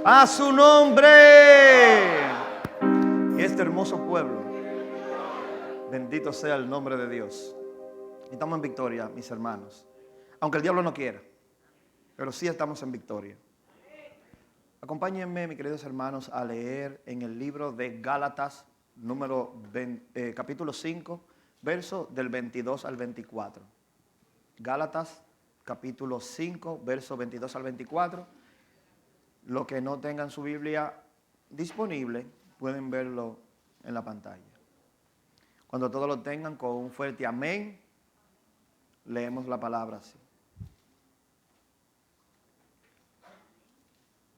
A su nombre. Y este hermoso pueblo, bendito sea el nombre de Dios. Estamos en victoria, mis hermanos. Aunque el diablo no quiera, pero sí estamos en victoria. Acompáñenme, mis queridos hermanos, a leer en el libro de Gálatas, capítulo 5, verso del 22 al 24. Gálatas, capítulo 5, verso 22 al 24. Los que no tengan su Biblia disponible, pueden verlo en la pantalla. Cuando todos lo tengan, con un fuerte amén, leemos la palabra así.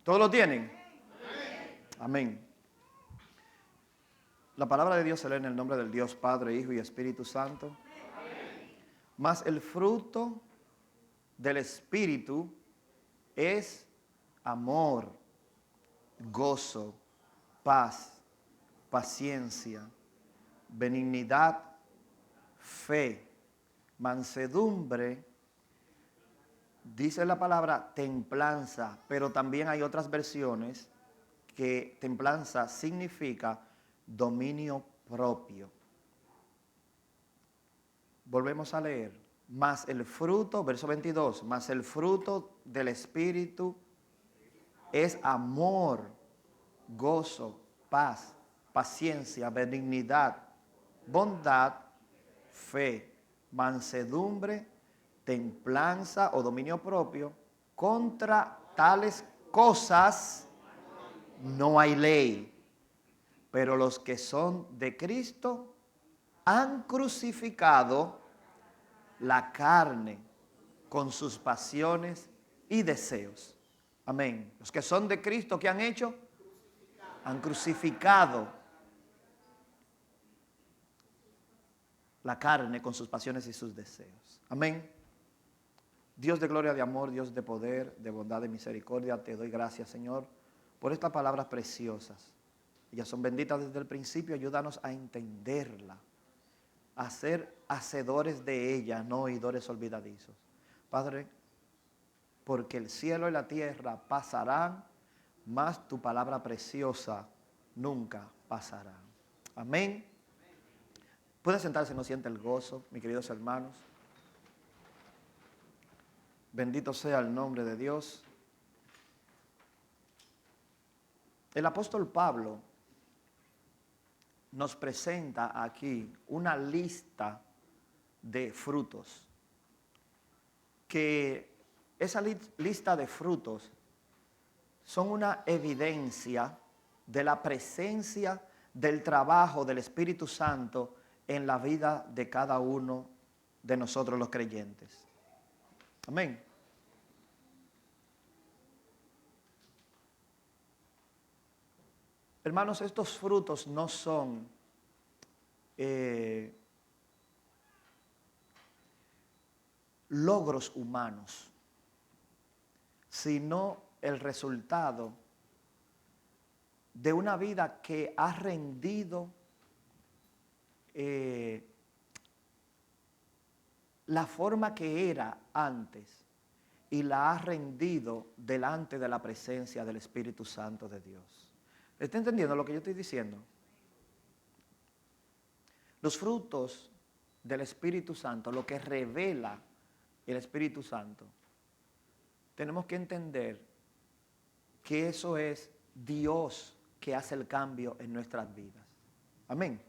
¿Todos lo tienen? Amén. La palabra de Dios se lee en el nombre del Dios Padre, Hijo y Espíritu Santo. Mas el fruto del Espíritu es amor, gozo, paz, paciencia, benignidad, fe, mansedumbre. Dice la palabra templanza, pero también hay otras versiones que templanza significa dominio propio. Volvemos a leer. Mas el fruto, verso 22, mas el fruto del Espíritu es amor, gozo, paz, paciencia, benignidad, bondad, fe, mansedumbre, templanza o dominio propio. Contra tales cosas no hay ley. Pero los que son de Cristo han crucificado la carne con sus pasiones y deseos. Amén. Los que son de Cristo, ¿qué han hecho? Han crucificado la carne con sus pasiones y sus deseos. Amén. Dios de gloria, de amor, Dios de poder, de bondad, de misericordia, te doy gracias, Señor, por estas palabras preciosas. Ellas son benditas desde el principio. Ayúdanos a entenderla, a ser hacedores de ella, no oidores olvidadizos. Padre, porque el cielo y la tierra pasarán, mas tu palabra preciosa nunca pasará. Amén. Puede sentarse, no siente el gozo, mis queridos hermanos. Bendito sea el nombre de Dios. El apóstol Pablo nos presenta aquí una lista de frutos, que esa lista de frutos son una evidencia de la presencia del trabajo del Espíritu Santo en la vida de cada uno de nosotros los creyentes. Amén. Hermanos, estos frutos no son logros humanos, sino el resultado de una vida que ha rendido la forma que era antes y la ha rendido delante de la presencia del Espíritu Santo de Dios. ¿Está entendiendo lo que yo estoy diciendo? Los frutos del Espíritu Santo, lo que revela el Espíritu Santo, tenemos que entender que eso es Dios que hace el cambio en nuestras vidas. Amén.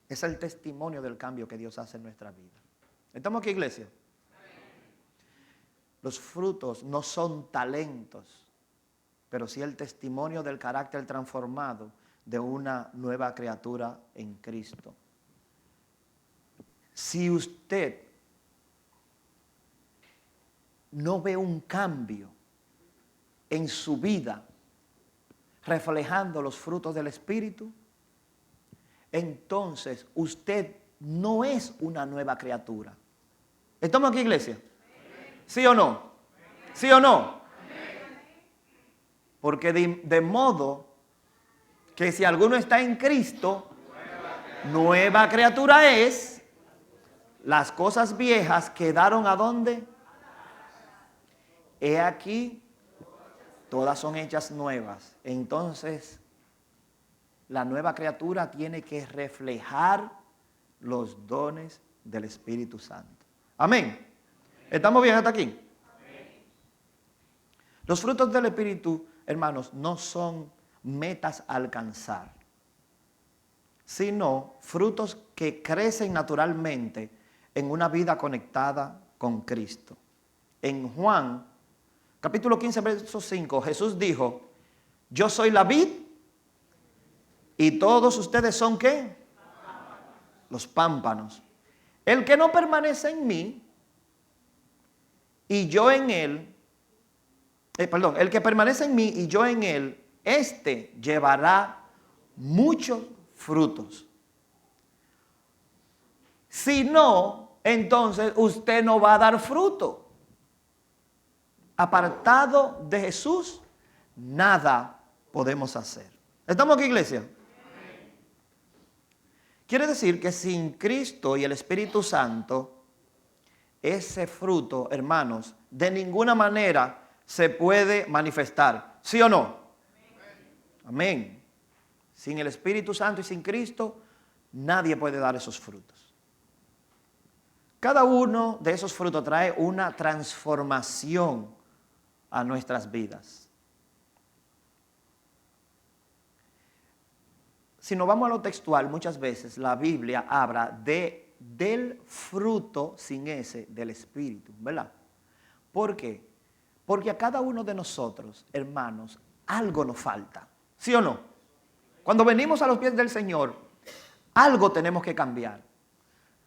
Es el testimonio del cambio que Dios hace en nuestra vida. ¿Estamos aquí, iglesia? Los frutos no son talentos, pero sí el testimonio del carácter transformado de una nueva criatura en Cristo. Si usted no ve un cambio en su vida reflejando los frutos del Espíritu, entonces usted no es una nueva criatura. ¿Estamos aquí, iglesia? ¿Sí o no? ¿Sí o no? Porque de modo que si alguno está en Cristo, nueva criatura es. Las cosas viejas quedaron ¿a dónde? He aquí, todas son hechas nuevas. Entonces, la nueva criatura tiene que reflejar los dones del Espíritu Santo. Amén. ¿Estamos bien hasta aquí? Los frutos del Espíritu, hermanos, no son metas a alcanzar, sino frutos que crecen naturalmente en una vida conectada con Cristo. En Juan, capítulo 15, verso 5, Jesús dijo, yo soy la vid y todos ustedes son ¿qué? Los pámpanos. El que no permanece en mí y yo en él, el que permanece en mí y yo en él, este llevará muchos frutos. Si no, entonces usted no va a dar fruto. Apartado de Jesús, nada podemos hacer. ¿Estamos aquí, iglesia? Quiere decir que sin Cristo y el Espíritu Santo, ese fruto, hermanos, de ninguna manera se puede manifestar. ¿Sí o no? Amén. Sin el Espíritu Santo y sin Cristo, nadie puede dar esos frutos. Cada uno de esos frutos trae una transformación a nuestras vidas. Si nos vamos a lo textual, muchas veces la Biblia habla del fruto sin ese del Espíritu, ¿verdad? ¿Por qué? Porque a cada uno de nosotros, hermanos, algo nos falta. ¿Sí o no? Cuando venimos a los pies del Señor, algo tenemos que cambiar.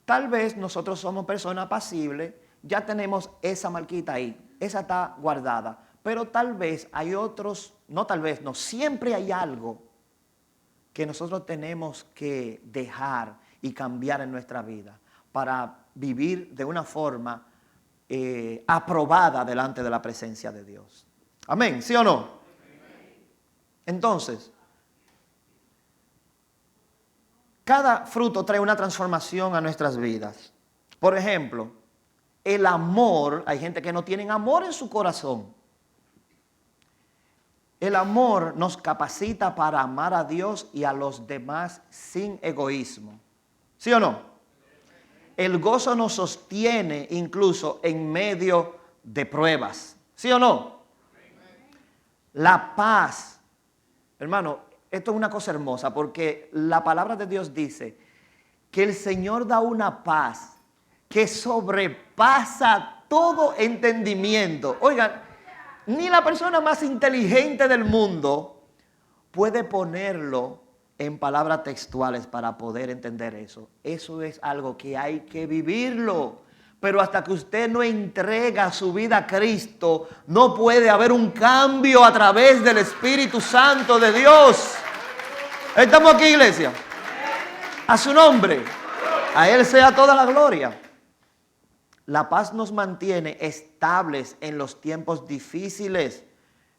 Tal vez nosotros somos personas apacibles, ya tenemos esa marquita ahí, esa está guardada. Pero tal vez hay otros, no tal vez, no, siempre hay algo que nosotros tenemos que dejar y cambiar en nuestra vida para vivir de una forma aprobada delante de la presencia de Dios. Amén, ¿sí o no? Entonces, cada fruto trae una transformación a nuestras vidas. Por ejemplo, el amor, hay gente que no tiene amor en su corazón. El amor nos capacita para amar a Dios y a los demás sin egoísmo. ¿Sí o no? El gozo nos sostiene incluso en medio de pruebas. ¿Sí o no? La paz. Hermano, esto es una cosa hermosa porque la palabra de Dios dice que el Señor da una paz que sobrepasa todo entendimiento. Oigan, ni la persona más inteligente del mundo puede ponerlo en palabras textuales para poder entender eso. Eso es algo que hay que vivirlo. Pero hasta que usted no entrega su vida a Cristo, no puede haber un cambio a través del Espíritu Santo de Dios. ¿Estamos aquí, iglesia? A su nombre. A Él sea toda la gloria. La paz nos mantiene estables en los tiempos difíciles,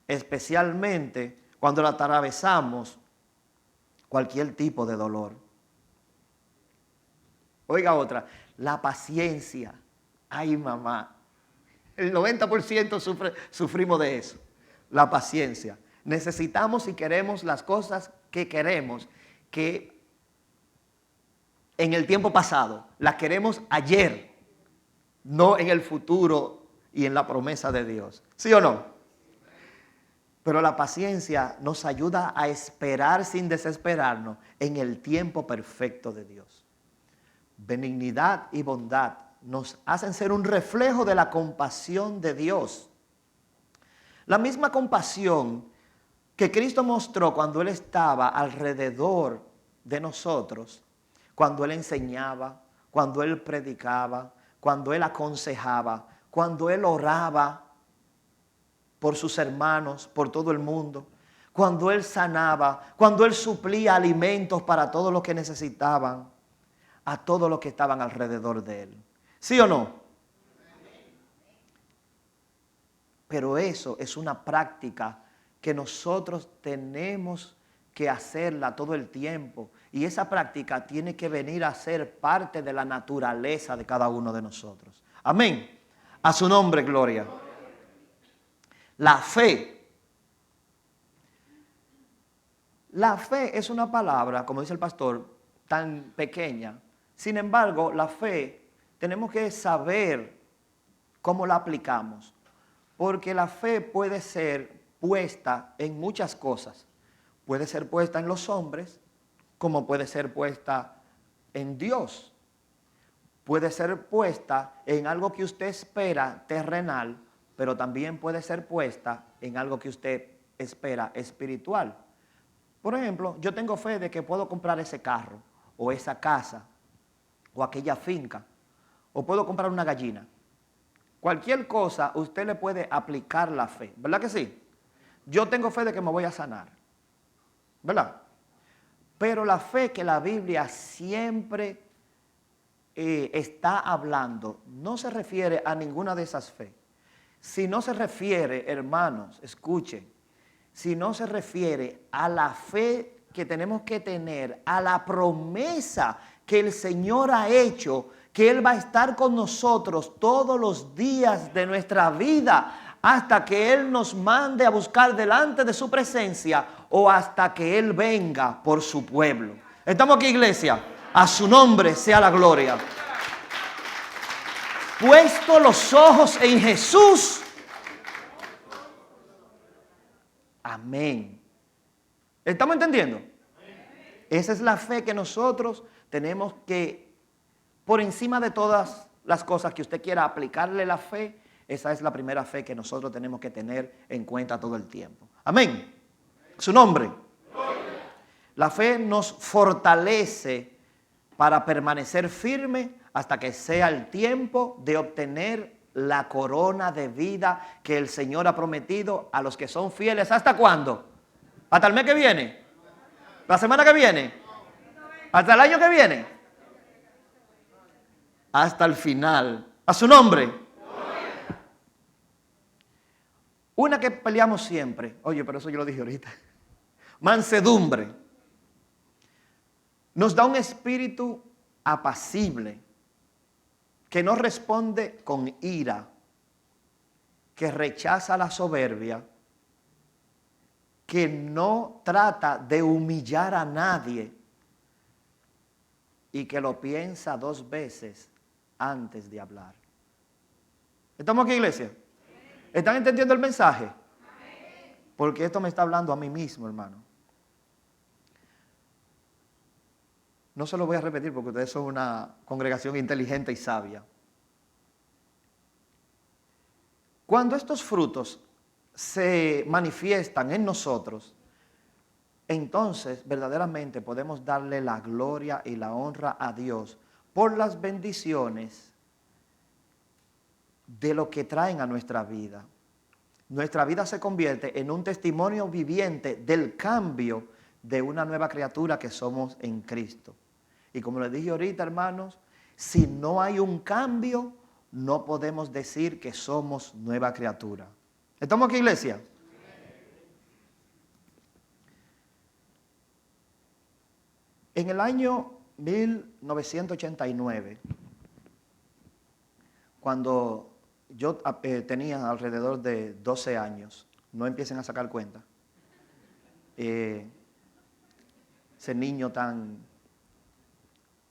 especialmente cuando la atravesamos cualquier tipo de dolor. Oiga otra, la paciencia. Ay, mamá, el 90% sufrimos de eso, la paciencia. Necesitamos y queremos las cosas que queremos, que en el tiempo pasado, las queremos ayer, no en el futuro y en la promesa de Dios. ¿Sí o no? Pero la paciencia nos ayuda a esperar sin desesperarnos en el tiempo perfecto de Dios. Benignidad y bondad nos hacen ser un reflejo de la compasión de Dios. La misma compasión que Cristo mostró cuando Él estaba alrededor de nosotros, cuando Él enseñaba, cuando Él predicaba, cuando Él aconsejaba, cuando Él oraba por sus hermanos, por todo el mundo, cuando Él sanaba, cuando Él suplía alimentos para todos los que necesitaban, a todos los que estaban alrededor de Él. ¿Sí o no? Pero eso es una práctica que nosotros tenemos que hacerla todo el tiempo. Y esa práctica tiene que venir a ser parte de la naturaleza de cada uno de nosotros. Amén. A su nombre, gloria. La fe La fe es una palabra, como dice el pastor, tan pequeña. Sin embargo, la fe tenemos que saber cómo la aplicamos. Porque la fe puede ser puesta en muchas cosas. Puede ser puesta en los hombres, como puede ser puesta en Dios. Puede ser puesta en algo que usted espera terrenal, pero también puede ser puesta en algo que usted espera espiritual. Por ejemplo, yo tengo fe de que puedo comprar ese carro, o esa casa, o aquella finca, o puedo comprar una gallina. Cualquier cosa usted le puede aplicar la fe, ¿verdad que sí? Yo tengo fe de que me voy a sanar, ¿verdad? Pero la fe que la Biblia siempre está hablando no se refiere a ninguna de esas fe. Si no se refiere, hermanos, escuchen, si no se refiere a la fe que tenemos que tener, a la promesa que el Señor ha hecho, que Él va a estar con nosotros todos los días de nuestra vida, hasta que Él nos mande a buscar delante de su presencia o hasta que Él venga por su pueblo. ¿Estamos aquí, iglesia? A su nombre sea la gloria. Puesto los ojos en Jesús. Amén. ¿Estamos entendiendo? Esa es la fe que nosotros tenemos que, por encima de todas las cosas que usted quiera aplicarle la fe, esa es la primera fe que nosotros tenemos que tener en cuenta todo el tiempo. Amén. Su nombre. La fe nos fortalece para permanecer firme hasta que sea el tiempo de obtener la corona de vida que el Señor ha prometido a los que son fieles. ¿Hasta cuándo? ¿Hasta el mes que viene? ¿La semana que viene? ¿Hasta el año que viene? Hasta el final. A su nombre. Una que peleamos siempre. Oye, pero eso yo lo dije ahorita. Mansedumbre. Nos da un espíritu apacible, que no responde con ira, que rechaza la soberbia, que no trata de humillar a nadie y que lo piensa 2 veces antes de hablar. ¿Estamos aquí, iglesia? ¿Están entendiendo el mensaje? Porque esto me está hablando a mí mismo, hermano. No se lo voy a repetir porque ustedes son una congregación inteligente y sabia. Cuando estos frutos se manifiestan en nosotros, entonces verdaderamente podemos darle la gloria y la honra a Dios por las bendiciones de lo que traen a nuestra vida. Nuestra vida se convierte en un testimonio viviente del cambio de una nueva criatura que somos en Cristo. Y como les dije ahorita, hermanos, si no hay un cambio, no podemos decir que somos nueva criatura. ¿Estamos aquí, iglesia? En el año 1989, cuando yo tenía alrededor de 12 años, no empiecen a sacar cuenta, ese niño tan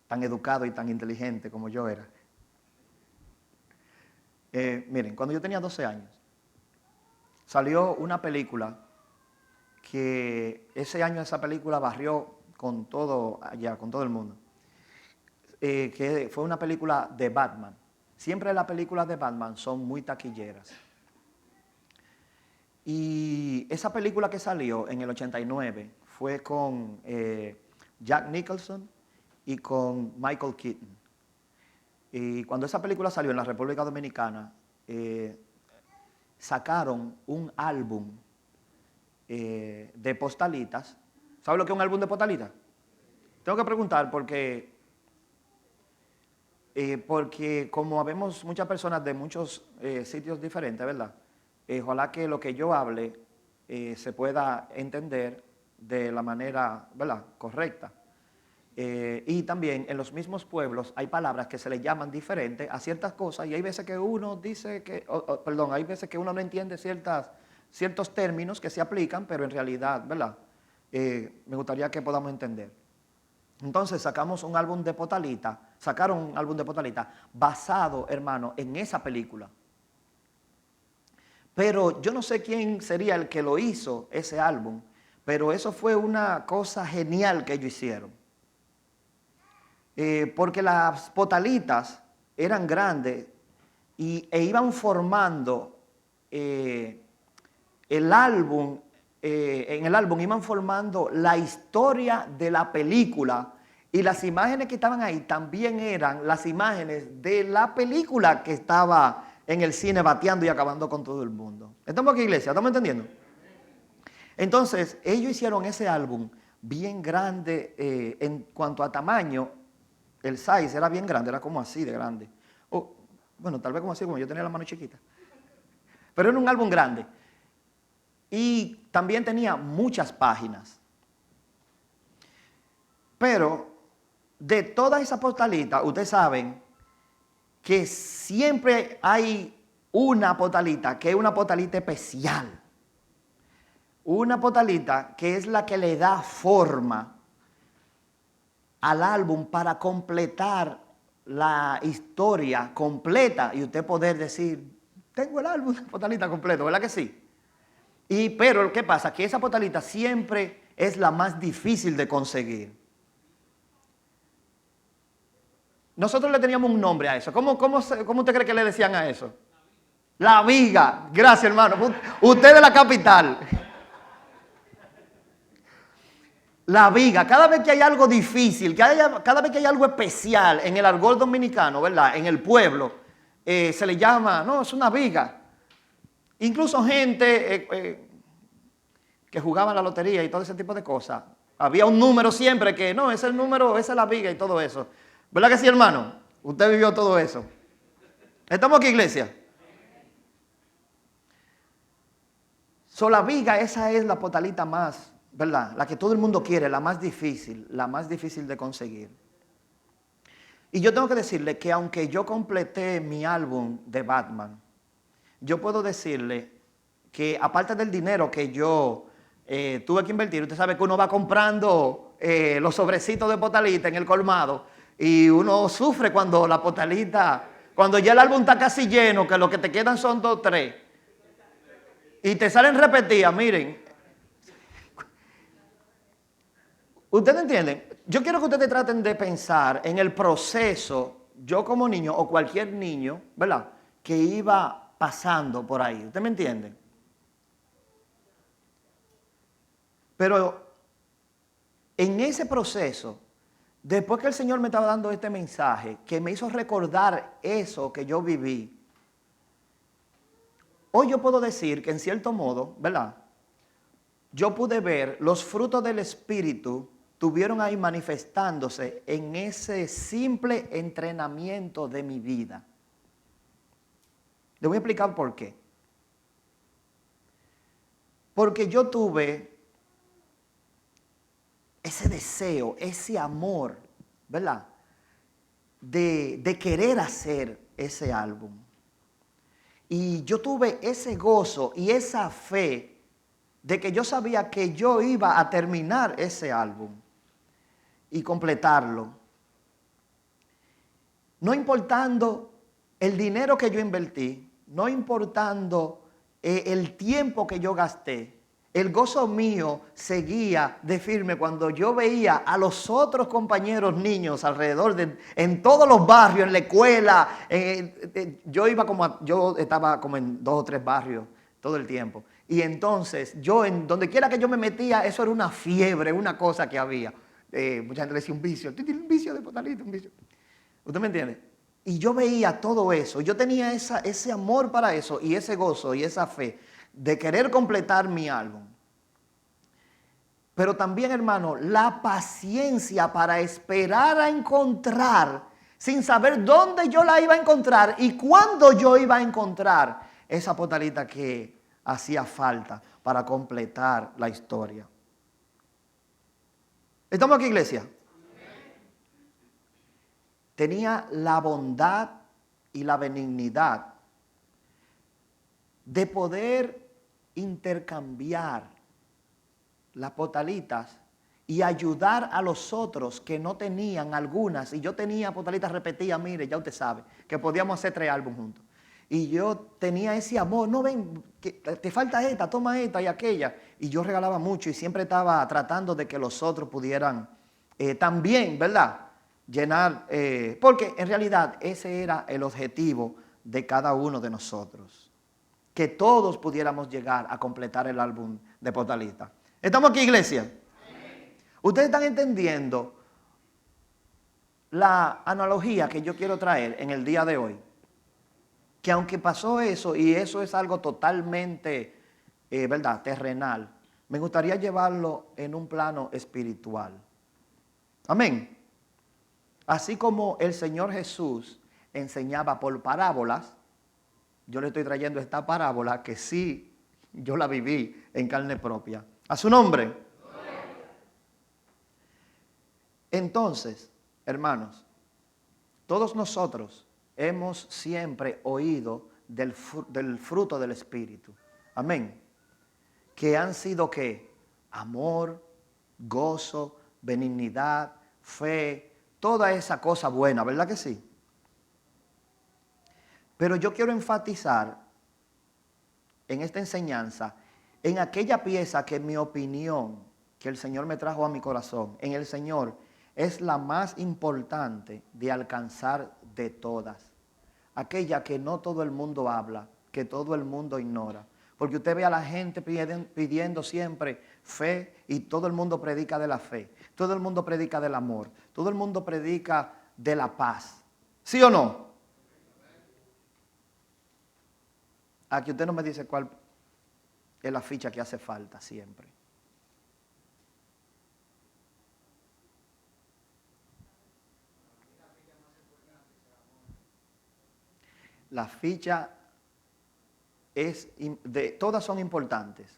educado y tan inteligente como yo era. Miren, cuando yo tenía 12 años, salió una película que ese año esa película barrió con todo allá, con todo el mundo. Que fue una película de Batman. Siempre las películas de Batman son muy taquilleras. Y esa película que salió en el 89 fue con Jack Nicholson y con Michael Keaton. Y cuando esa película salió en la República Dominicana, sacaron un álbum de postalitas. ¿Sabe lo que es un álbum de postalitas? Tengo que preguntar porque como habemos muchas personas de muchos sitios diferentes, ¿verdad? Ojalá que lo que yo hable se pueda entender de la manera, ¿verdad?, correcta. Y también en los mismos pueblos hay palabras que se le llaman diferentes a ciertas cosas y hay veces que uno dice que, hay veces que uno no entiende ciertos términos que se aplican, pero en realidad, ¿verdad?, me gustaría que podamos entender. Entonces sacaron un álbum de Potalita basado, hermano, en esa película. Pero yo no sé quién sería el que lo hizo, ese álbum, pero eso fue una cosa genial que ellos hicieron. Porque las potalitas eran grandes e iban formando el álbum, en el álbum iban formando la historia de la película, y las imágenes que estaban ahí también eran las imágenes de la película que estaba en el cine bateando y acabando con todo el mundo. ¿Estamos aquí, iglesia? ¿Estamos entendiendo? Entonces, ellos hicieron ese álbum bien grande en cuanto a tamaño. El size era bien grande, era como así de grande. Bueno, tal vez como así, como yo tenía la mano chiquita. Pero era un álbum grande. Y también tenía muchas páginas. Pero de todas esas postalitas, ustedes saben que siempre hay una postalita que es una postalita especial. Una postalita que es la que le da forma al álbum para completar la historia completa y usted poder decir, tengo el álbum de postalita completo, ¿verdad que sí? Pero ¿qué pasa? Que esa postalita siempre es la más difícil de conseguir. Nosotros le teníamos un nombre a eso. ¿Cómo usted cree que le decían a eso? La viga. Gracias, hermano. Usted de la capital. La viga. Cada vez que hay algo difícil, cada vez que hay algo especial en el argot dominicano, ¿verdad? En el pueblo, se le llama, no, es una viga. Incluso gente que jugaba en la lotería y todo ese tipo de cosas. Había un número siempre que, no, ese es el número, esa es la viga y todo eso. ¿Verdad que sí, hermano? Usted vivió todo eso. ¿Estamos aquí, iglesia? La viga, esa es la postalita más, ¿verdad? La que todo el mundo quiere, la más difícil de conseguir. Y yo tengo que decirle que aunque yo completé mi álbum de Batman, yo puedo decirle que aparte del dinero que yo tuve que invertir, usted sabe que uno va comprando los sobrecitos de postalita en el colmado y uno sufre cuando la postalita, cuando ya el álbum está casi lleno, que lo que te quedan son 2 o 3 y te salen repetidas, miren. ¿Ustedes entienden? Yo quiero que ustedes traten de pensar en el proceso, yo como niño o cualquier niño, ¿verdad?, que iba pasando por ahí. ¿Usted me entiende? Pero en ese proceso, después que el Señor me estaba dando este mensaje, que me hizo recordar eso que yo viví, hoy yo puedo decir que en cierto modo, ¿verdad?, yo pude ver los frutos del Espíritu tuvieron ahí manifestándose en ese simple entrenamiento de mi vida. Le voy a explicar por qué. Porque yo tuve ese deseo, ese amor, ¿verdad?, de querer hacer ese álbum. Y yo tuve ese gozo y esa fe de que yo sabía que yo iba a terminar ese álbum y completarlo. No importando el dinero que yo invertí, no importando el tiempo que yo gasté, el gozo mío seguía de firme cuando yo veía a los otros compañeros niños alrededor en todos los barrios, en la escuela. Yo estaba como en 2 o 3 barrios todo el tiempo. Y entonces yo, en donde quiera que yo me metía, eso era una fiebre, una cosa que había. Mucha gente le decía un vicio. Tú tienes un vicio de postalita, un vicio. ¿Usted me entiende? Y yo veía todo eso. Yo tenía ese amor para eso y ese gozo y esa fe de querer completar mi álbum. Pero también, hermano, la paciencia para esperar a encontrar, sin saber dónde yo la iba a encontrar y cuándo yo iba a encontrar esa postalita que hacía falta para completar la historia. ¿Estamos aquí, iglesia? Tenía la bondad y la benignidad de poder intercambiar las potalitas y ayudar a los otros que no tenían algunas. Y yo tenía potalitas repetidas, mire, ya usted sabe, que podíamos hacer 3 álbumes juntos. Y yo tenía ese amor, no ven, que te falta esta, toma esta y aquella. Y yo regalaba mucho y siempre estaba tratando de que los otros pudieran también, ¿verdad? Llenar, porque en realidad ese era el objetivo de cada uno de nosotros. Que todos pudiéramos llegar a completar el álbum de Potalita. ¿Estamos aquí, iglesia? Ustedes están entendiendo la analogía que yo quiero traer en el día de hoy. Que aunque pasó eso, y eso es algo totalmente, ¿verdad?, terrenal, me gustaría llevarlo en un plano espiritual. Amén. Así como el Señor Jesús enseñaba por parábolas, yo le estoy trayendo esta parábola que sí, yo la viví en carne propia. A su nombre. Entonces, hermanos, todos nosotros hemos siempre oído del fruto del Espíritu. Amén. Que han sido ¿qué? Amor, gozo, benignidad, fe, toda esa cosa buena, ¿verdad que sí? Pero yo quiero enfatizar en esta enseñanza, en aquella pieza que en mi opinión, que el Señor me trajo a mi corazón, en el Señor, es la más importante de alcanzar de todas. Aquella que no todo el mundo habla, que todo el mundo ignora. Porque usted ve a la gente pidiendo siempre fe y todo el mundo predica de la fe. Todo el mundo predica del amor. Todo el mundo predica de la paz. ¿Sí o no? Aquí usted no me dice cuál es la ficha que hace falta siempre. La ficha todas son importantes.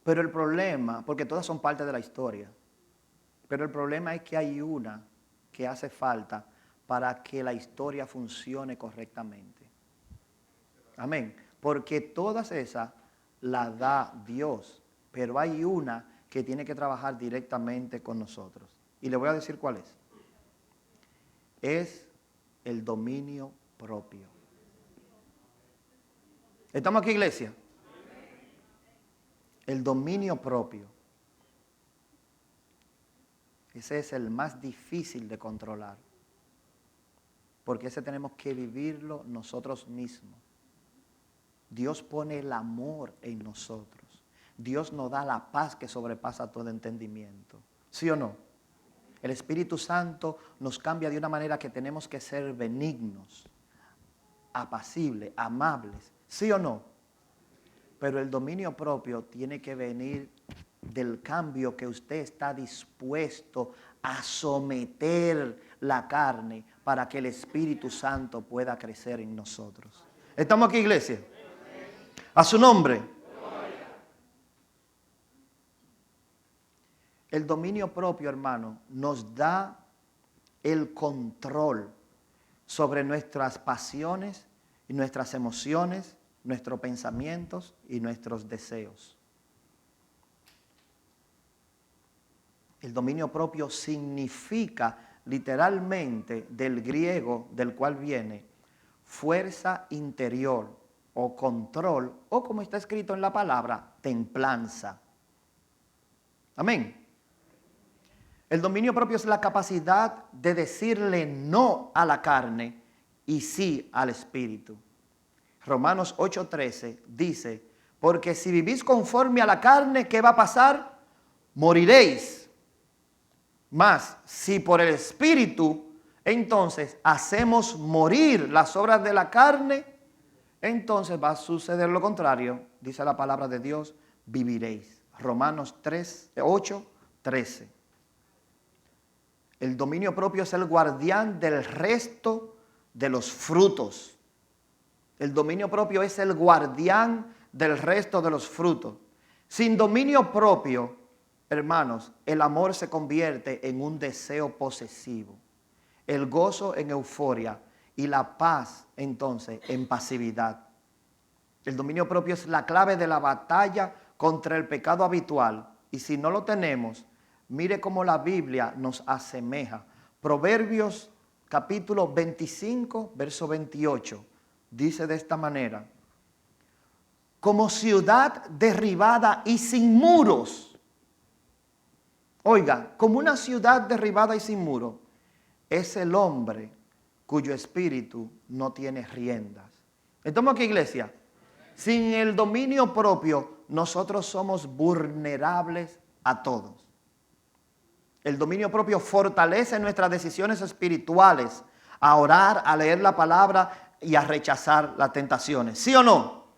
Pero el problema, porque todas son parte de la historia, pero el problema es que hay una que hace falta para que la historia funcione correctamente. Amén. Porque todas esas las da Dios, pero hay una que tiene que trabajar directamente con nosotros. Y le voy a decir cuál es. Es el dominio propio. ¿Estamos aquí, iglesia? El dominio propio. Ese es el más difícil de controlar. Porque ese tenemos que vivirlo nosotros mismos. Dios pone el amor en nosotros. Dios nos da la paz que sobrepasa todo entendimiento. ¿Sí o no? El Espíritu Santo nos cambia de una manera que tenemos que ser benignos, apacibles, amables. ¿Sí o no? Pero el dominio propio tiene que venir del cambio que usted está dispuesto a someter la carne para que el Espíritu Santo pueda crecer en nosotros. ¿Estamos aquí, iglesia? A su nombre. El dominio propio, hermano, nos da el control sobre nuestras pasiones y nuestras emociones, nuestros pensamientos y nuestros deseos. El dominio propio significa literalmente del griego del cual viene fuerza interior o control o como está escrito en la palabra, templanza. Amén. El dominio propio es la capacidad de decirle no a la carne y sí al espíritu. Romanos 8:13 dice, porque si vivís conforme a la carne, ¿qué va a pasar? Moriréis. Mas si por el espíritu, entonces hacemos morir las obras de la carne, entonces va a suceder lo contrario. Dice la palabra de Dios, viviréis. Romanos 8:13. El dominio propio es el guardián del resto de los frutos. El dominio propio es el guardián del resto de los frutos. Sin dominio propio, hermanos, el amor se convierte en un deseo posesivo. El gozo en euforia y la paz, entonces, en pasividad. El dominio propio es la clave de la batalla contra el pecado habitual. Y si no lo tenemos, mire cómo la Biblia nos asemeja. Proverbios capítulo 25, verso 28, dice de esta manera: como ciudad derribada y sin muros. Oiga, como una ciudad derribada y sin muros, es el hombre cuyo espíritu no tiene riendas. ¿Estamos aquí, iglesia? Sin el dominio propio, nosotros somos vulnerables a todos. El dominio propio fortalece nuestras decisiones espirituales, a orar, a leer la palabra y a rechazar las tentaciones. ¿Sí o no?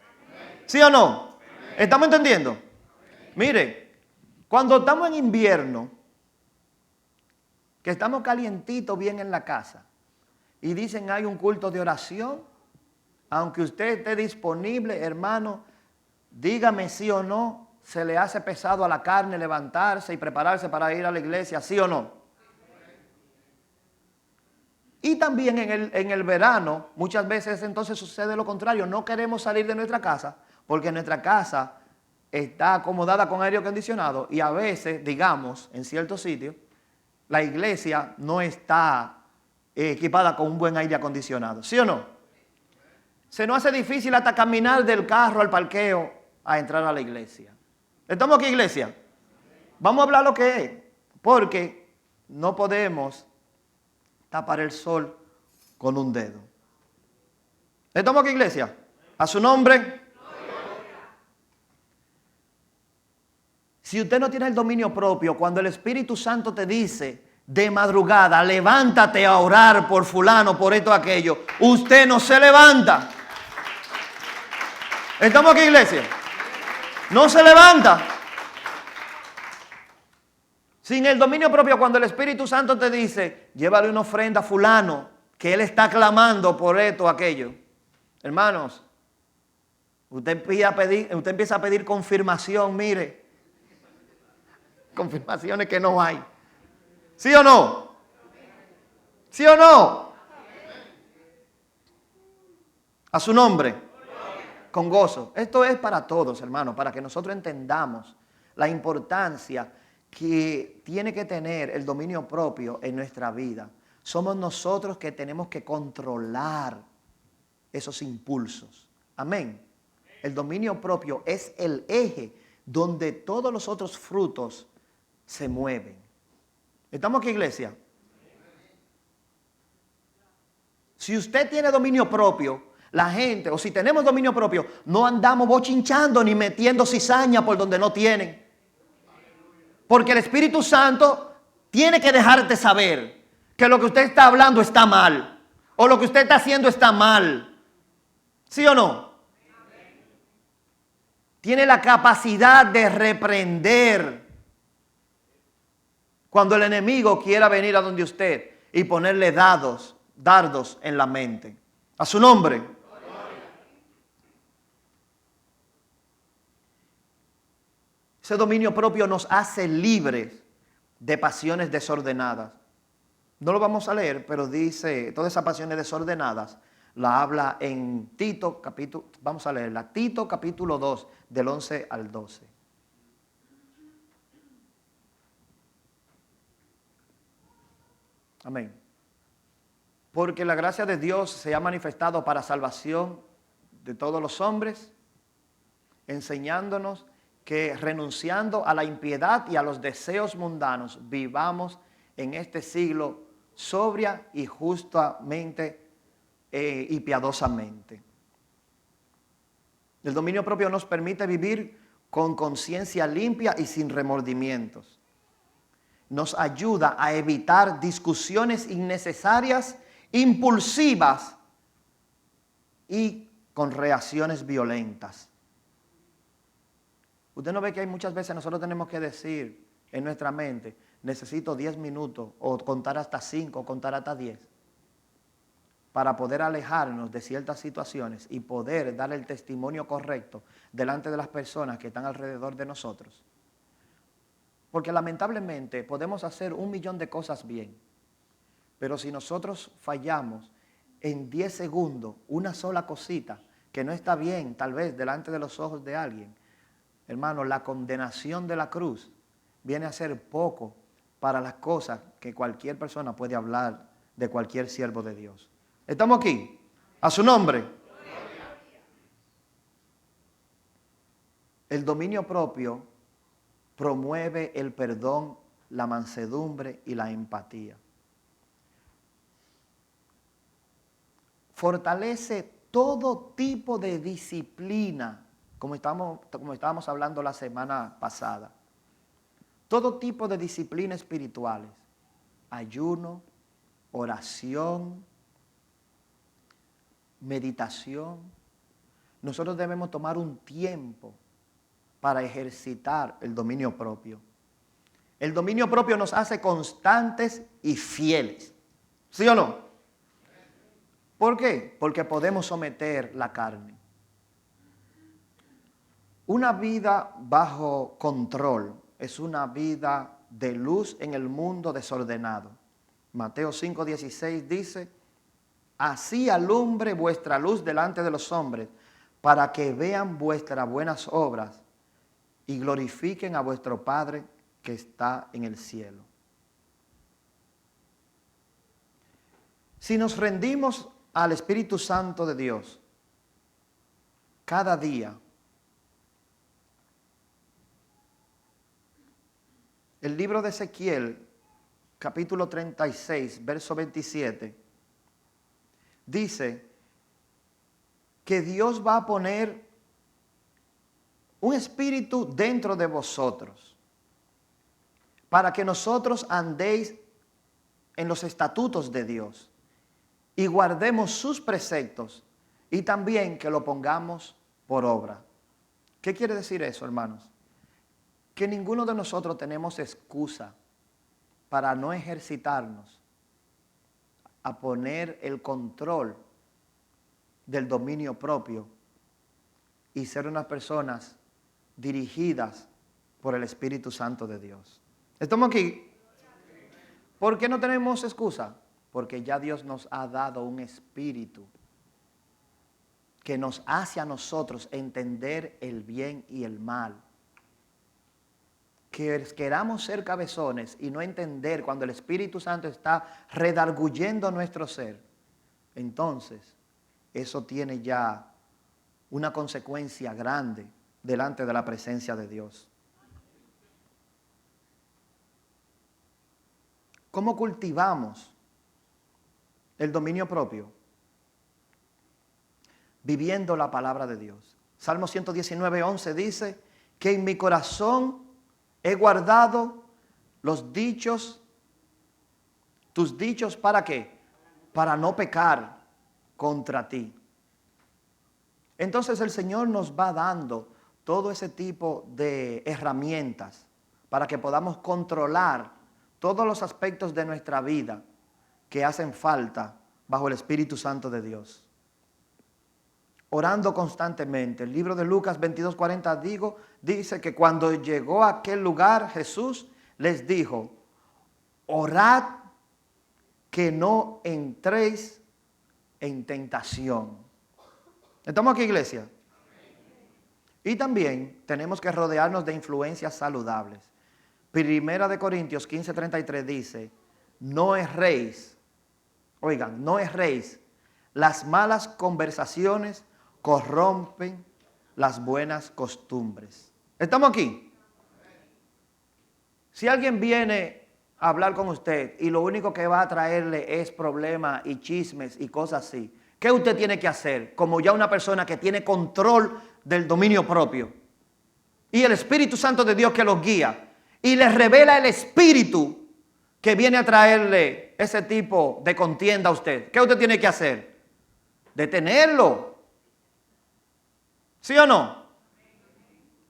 ¿Sí o no? ¿Estamos entendiendo? Mire, cuando estamos en invierno, que estamos calientitos bien en la casa, y dicen hay un culto de oración, aunque usted esté disponible, hermano, dígame sí o no, se le hace pesado a la carne levantarse y prepararse para ir a la iglesia, ¿sí o no? Y también en el verano, muchas veces entonces sucede lo contrario, no queremos salir de nuestra casa, porque nuestra casa está acomodada con aire acondicionado y a veces, digamos, en ciertos sitios, la iglesia no está equipada con un buen aire acondicionado, ¿sí o no? Se nos hace difícil hasta caminar del carro al parqueo a entrar a la iglesia. ¿Estamos aquí, iglesia? Vamos a hablar lo que es, porque no podemos tapar el sol con un dedo. ¿Estamos aquí, iglesia? A su nombre. Si usted no tiene el dominio propio, cuando el Espíritu Santo te dice de madrugada, levántate a orar por fulano, por esto, aquello, usted no se levanta. ¿Estamos aquí, iglesia? No se levanta. Sin el dominio propio, cuando el Espíritu Santo te dice, llévale una ofrenda a fulano, que él está clamando por esto, aquello. Hermanos, usted empieza a pedir confirmación, mire. Confirmaciones que no hay. ¿Sí o no? ¿Sí o no? A su nombre. Con gozo. Esto es para todos, hermanos, para que nosotros entendamos la importancia que tiene que tener el dominio propio en nuestra vida. Somos nosotros que tenemos que controlar esos impulsos. Amén. El dominio propio es el eje donde todos los otros frutos se mueven. ¿Estamos aquí, iglesia? Si usted tiene dominio propio, la gente, o si tenemos dominio propio, no andamos bochinchando ni metiendo cizaña por donde no tienen. Porque el Espíritu Santo tiene que dejarte saber que lo que usted está hablando está mal, o lo que usted está haciendo está mal. ¿Sí o no? Tiene la capacidad de reprender cuando el enemigo quiera venir a donde usted y ponerle dardos en la mente. A su nombre. Ese dominio propio nos hace libres de pasiones desordenadas. No lo vamos a leer, pero dice, todas esas pasiones desordenadas la habla en Tito capítulo, vamos a leerla, Tito capítulo 2, del 11 al 12. Amén. Porque la gracia de Dios se ha manifestado para salvación de todos los hombres, enseñándonos que renunciando a la impiedad y a los deseos mundanos, vivamos en este siglo sobria y justamente y piadosamente. El dominio propio nos permite vivir con conciencia limpia y sin remordimientos. Nos ayuda a evitar discusiones innecesarias, impulsivas y con reacciones violentas. Usted no ve que hay muchas veces nosotros tenemos que decir en nuestra mente, necesito 10 minutos o contar hasta 5 o contar hasta 10 para poder alejarnos de ciertas situaciones y poder dar el testimonio correcto delante de las personas que están alrededor de nosotros. Porque lamentablemente podemos hacer 1.000.000 de cosas bien, pero si nosotros fallamos en 10 segundos, una sola cosita que no está bien tal vez delante de los ojos de alguien, Hermano, la condenación de la cruz viene a ser poco para las cosas que cualquier persona puede hablar de cualquier siervo de Dios. ¿Estamos aquí? A su nombre. El dominio propio promueve el perdón, la mansedumbre y la empatía. Fortalece todo tipo de disciplina, como estábamos hablando la semana pasada. Todo tipo de disciplina espirituales. Ayuno, oración, meditación. Nosotros debemos tomar un tiempo para ejercitar el dominio propio. El dominio propio nos hace constantes y fieles. ¿Sí o no? ¿Por qué? Porque podemos someter la carne. Una vida bajo control es una vida de luz en el mundo desordenado. Mateo 5:16 dice: así alumbre vuestra luz delante de los hombres, para que vean vuestras buenas obras y glorifiquen a vuestro Padre que está en el cielo. Si nos rendimos al Espíritu Santo de Dios cada día, el libro de Ezequiel, capítulo 36, verso 27, dice que Dios va a poner un espíritu dentro de vosotros para que nosotros andéis en los estatutos de Dios y guardemos sus preceptos y también que lo pongamos por obra. ¿Qué quiere decir eso, hermanos? Que ninguno de nosotros tenemos excusa para no ejercitarnos a poner el control del dominio propio y ser unas personas dirigidas por el Espíritu Santo de Dios. ¿Estamos aquí? ¿Por qué no tenemos excusa? Porque ya Dios nos ha dado un espíritu que nos hace a nosotros entender el bien y el mal. Que queramos ser cabezones y no entender cuando el Espíritu Santo está redarguyendo nuestro ser, entonces eso tiene ya una consecuencia grande delante de la presencia de Dios. ¿Cómo cultivamos el dominio propio? Viviendo la palabra de Dios. Salmo 119:11 dice que en mi corazón he guardado los dichos, tus dichos, ¿para qué? Para no pecar contra ti. Entonces el Señor nos va dando todo ese tipo de herramientas para que podamos controlar todos los aspectos de nuestra vida que hacen falta bajo el Espíritu Santo de Dios. Orando constantemente. El libro de Lucas 22:40 dice que cuando llegó a aquel lugar Jesús les dijo: orad que no entréis en tentación. ¿Estamos aquí, iglesia? Y también tenemos que rodearnos de influencias saludables. Primera de Corintios 15:33 dice: no erréis, oigan, no erréis, las malas conversaciones corrompen las buenas costumbres. ¿Estamos aquí? Si alguien viene a hablar con usted y lo único que va a traerle es problemas y chismes y cosas así, ¿qué usted tiene que hacer? Como ya una persona que tiene control del dominio propio y el Espíritu Santo de Dios que los guía y les revela el Espíritu que viene a traerle ese tipo de contienda a usted. ¿Qué usted tiene que hacer? Detenerlo. ¿Sí o no?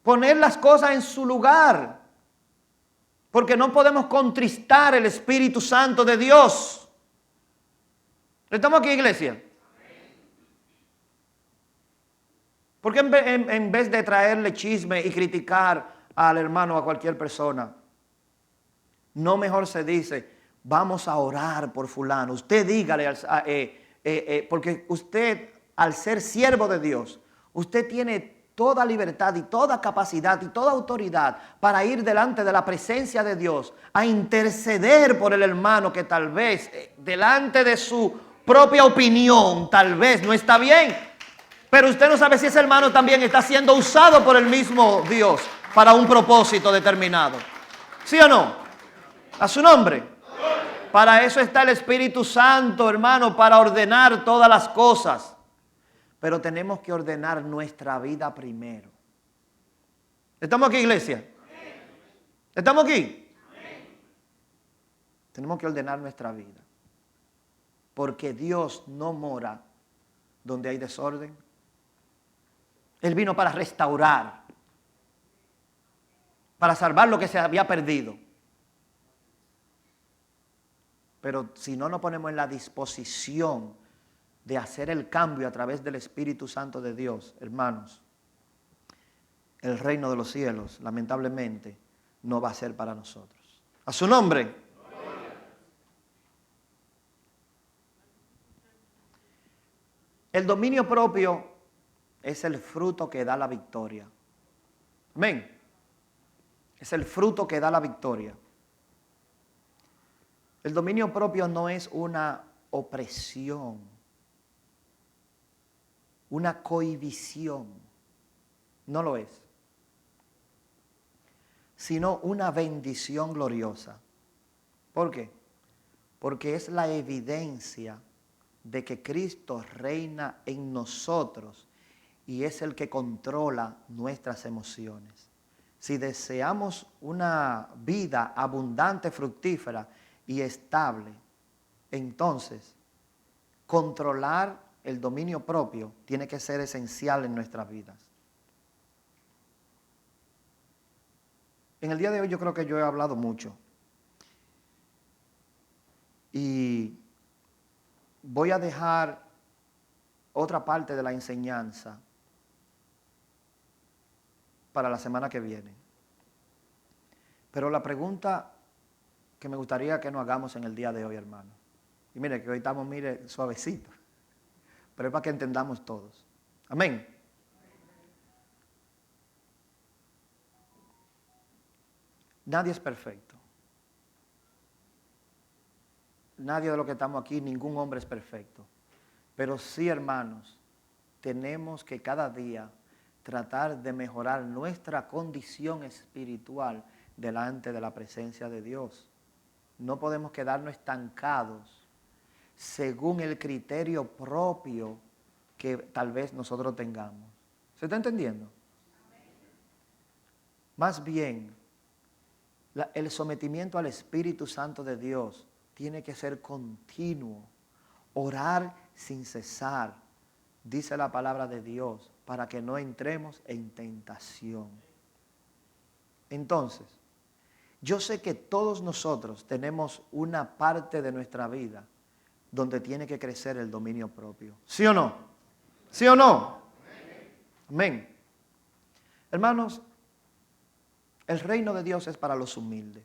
Poner las cosas en su lugar. Porque no podemos contristar el Espíritu Santo de Dios. ¿Estamos aquí, iglesia? Porque en vez de traerle chisme y criticar al hermano o a cualquier persona, no mejor se dice: vamos a orar por fulano? Usted dígale, porque usted, al ser siervo de Dios, usted tiene toda libertad y toda capacidad y toda autoridad para ir delante de la presencia de Dios a interceder por el hermano que tal vez delante de su propia opinión tal vez no está bien. Pero usted no sabe si ese hermano también está siendo usado por el mismo Dios para un propósito determinado. ¿Sí o no? A su nombre. Para eso está el Espíritu Santo, hermano, para ordenar todas las cosas. Pero tenemos que ordenar nuestra vida primero. ¿Estamos aquí, iglesia? ¿Estamos aquí? Tenemos que ordenar nuestra vida. Porque Dios no mora donde hay desorden. Él vino para restaurar, para salvar lo que se había perdido. Pero si no nos ponemos en la disposición de hacer el cambio a través del Espíritu Santo de Dios, hermanos, el reino de los cielos, lamentablemente, no va a ser para nosotros. A su nombre. El dominio propio es el fruto que da la victoria. Amén. Es el fruto que da la victoria. El dominio propio no es una opresión, una cohibición. No lo es. Sino una bendición gloriosa. ¿Por qué? Porque es la evidencia de que Cristo reina en nosotros y es el que controla nuestras emociones. Si deseamos una vida abundante, fructífera y estable, entonces controlar el dominio propio tiene que ser esencial en nuestras vidas. En el día de hoy yo creo que yo he hablado mucho y voy a dejar otra parte de la enseñanza para la semana que viene. Pero la pregunta que me gustaría que nos hagamos en el día de hoy, hermano. Y mire, que hoy estamos, mire, suavecito. Pero es para que entendamos todos. Amén. Nadie es perfecto. Nadie de los que estamos aquí, ningún hombre es perfecto. Pero sí, hermanos, tenemos que cada día tratar de mejorar nuestra condición espiritual delante de la presencia de Dios. No podemos quedarnos estancados según el criterio propio que tal vez nosotros tengamos. ¿Se está entendiendo? Más bien, el sometimiento al Espíritu Santo de Dios tiene que ser continuo. Orar sin cesar, dice la palabra de Dios, para que no entremos en tentación. Entonces, yo sé que todos nosotros tenemos una parte de nuestra vida donde tiene que crecer el dominio propio. ¿Sí o no? ¿Sí o no? Amén. Hermanos, el reino de Dios es para los humildes.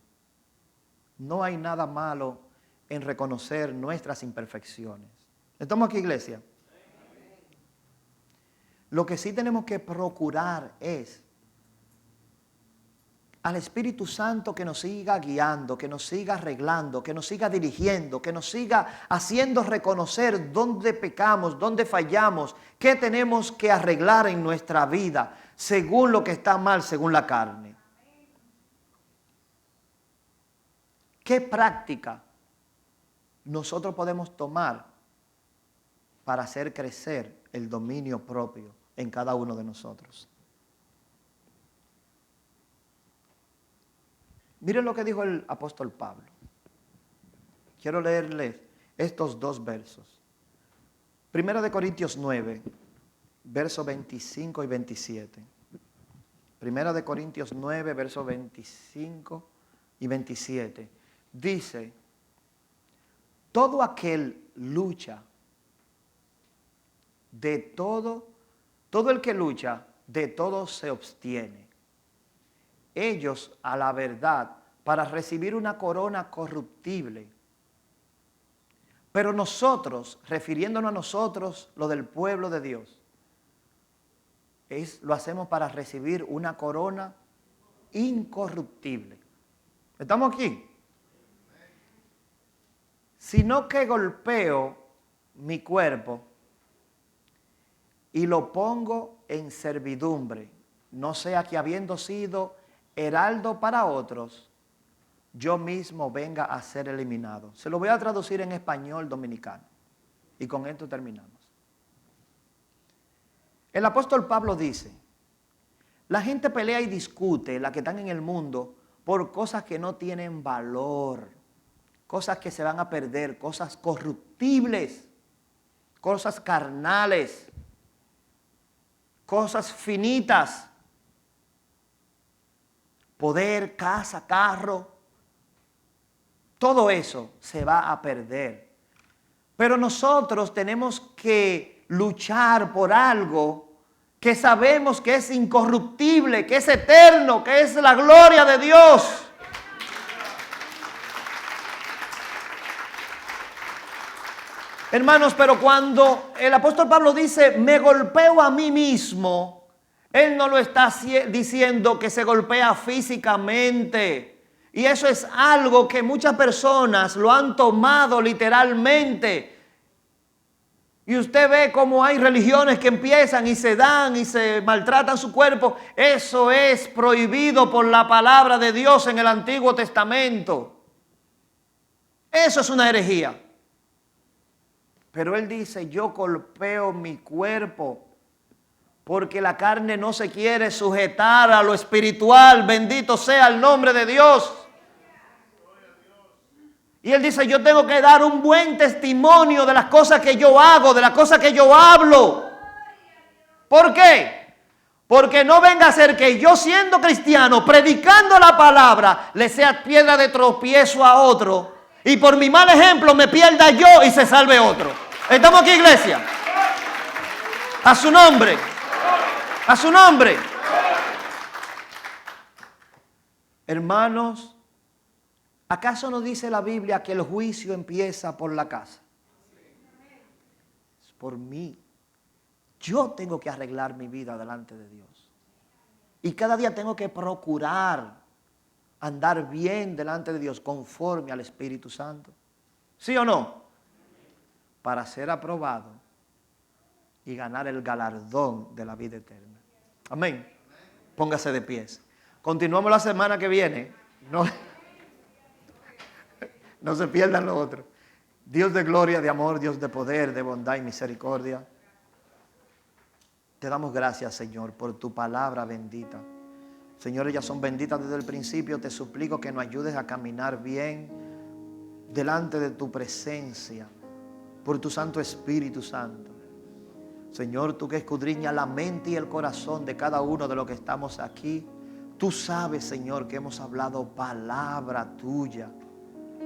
No hay nada malo en reconocer nuestras imperfecciones. ¿Estamos aquí, iglesia? Lo que sí tenemos que procurar es al Espíritu Santo que nos siga guiando, que nos siga arreglando, que nos siga dirigiendo, que nos siga haciendo reconocer dónde pecamos, dónde fallamos, qué tenemos que arreglar en nuestra vida, según lo que está mal, según la carne. ¿Qué práctica nosotros podemos tomar para hacer crecer el dominio propio en cada uno de nosotros? Miren lo que dijo el apóstol Pablo. Quiero leerles estos dos versos. Primera de Corintios 9, versos 25 y 27. Primera de Corintios 9, versos 25 y 27. Dice, todo aquel lucha, todo el que lucha, de todo se abstiene. Ellos a la verdad para recibir una corona corruptible. Pero nosotros, refiriéndonos a nosotros, lo del pueblo de Dios, lo hacemos para recibir una corona incorruptible. ¿Estamos aquí? Sino que golpeo mi cuerpo y lo pongo en servidumbre, no sea que habiendo sido heraldo para otros, yo mismo venga a ser eliminado. Se lo voy a traducir en español dominicano y con esto terminamos. El apóstol Pablo dice, la gente pelea y discute, la que están en el mundo, por cosas que no tienen valor, cosas que se van a perder, cosas corruptibles, cosas carnales, cosas finitas, poder, casa, carro, todo eso se va a perder. Pero nosotros tenemos que luchar por algo que sabemos que es incorruptible, que es eterno, que es la gloria de Dios. Hermanos, pero cuando el apóstol Pablo dice, me golpeo a mí mismo, él no lo está diciendo que se golpea físicamente. Y eso es algo que muchas personas lo han tomado literalmente. Y usted ve cómo hay religiones que empiezan y se dan y se maltratan su cuerpo. Eso es prohibido por la palabra de Dios en el Antiguo Testamento. Eso es una herejía. Pero él dice, yo golpeo mi cuerpo porque la carne no se quiere sujetar a lo espiritual. Bendito sea el nombre de Dios. Y él dice, yo tengo que dar un buen testimonio de las cosas que yo hago, de las cosas que yo hablo. ¿Por qué? Porque no venga a ser que yo, siendo cristiano, predicando la palabra, le sea piedra de tropiezo a otro y por mi mal ejemplo me pierda yo y se salve otro. ¿Estamos aquí, iglesia? A su nombre. A su nombre. Hermanos, ¿acaso no dice la Biblia que el juicio empieza por la casa? Es por mí. Yo tengo que arreglar mi vida delante de Dios. Y cada día tengo que procurar andar bien delante de Dios conforme al Espíritu Santo. ¿Sí o no? Para ser aprobado y ganar el galardón de la vida eterna. Amén. Póngase de pies. Continuamos la semana que viene. No se pierdan lo otro. Dios de gloria, de amor, Dios de poder, de bondad y misericordia. Te damos gracias, Señor, por tu palabra bendita. Señor, ellas son benditas desde el principio. Te suplico que nos ayudes a caminar bien delante de tu presencia, por tu Santo Espíritu Santo. Señor, tú que escudriñas la mente y el corazón de cada uno de los que estamos aquí, tú sabes, Señor, que hemos hablado palabra tuya.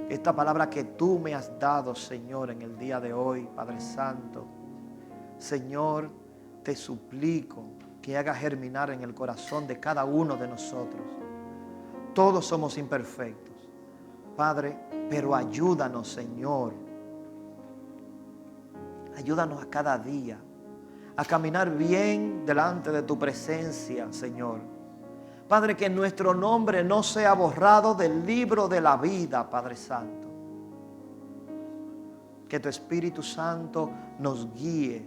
Esta palabra que tú me has dado, Señor, en el día de hoy, Padre Santo. Señor, te suplico que haga germinar en el corazón de cada uno de nosotros. Todos somos imperfectos, Padre, pero ayúdanos, Señor. Ayúdanos a cada día a caminar bien delante de tu presencia, Señor. Padre, que nuestro nombre no sea borrado del libro de la vida, Padre Santo. Que tu Espíritu Santo nos guíe,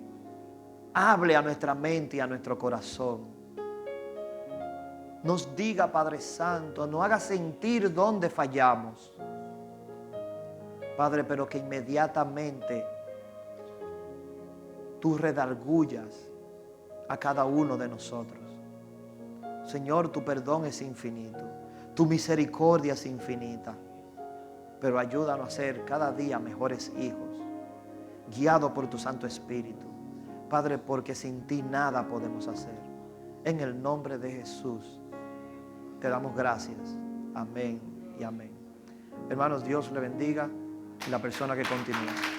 hable a nuestra mente y a nuestro corazón. Nos diga, Padre Santo, nos haga sentir dónde fallamos. Padre, pero que inmediatamente tú redargullas a cada uno de nosotros. Señor, tu perdón es infinito, tu misericordia es infinita, pero ayúdanos a ser cada día mejores hijos, guiados por tu Santo Espíritu. Padre, porque sin ti nada podemos hacer. En el nombre de Jesús te damos gracias. Amén y amén. Hermanos, Dios le bendiga y la persona que continúa.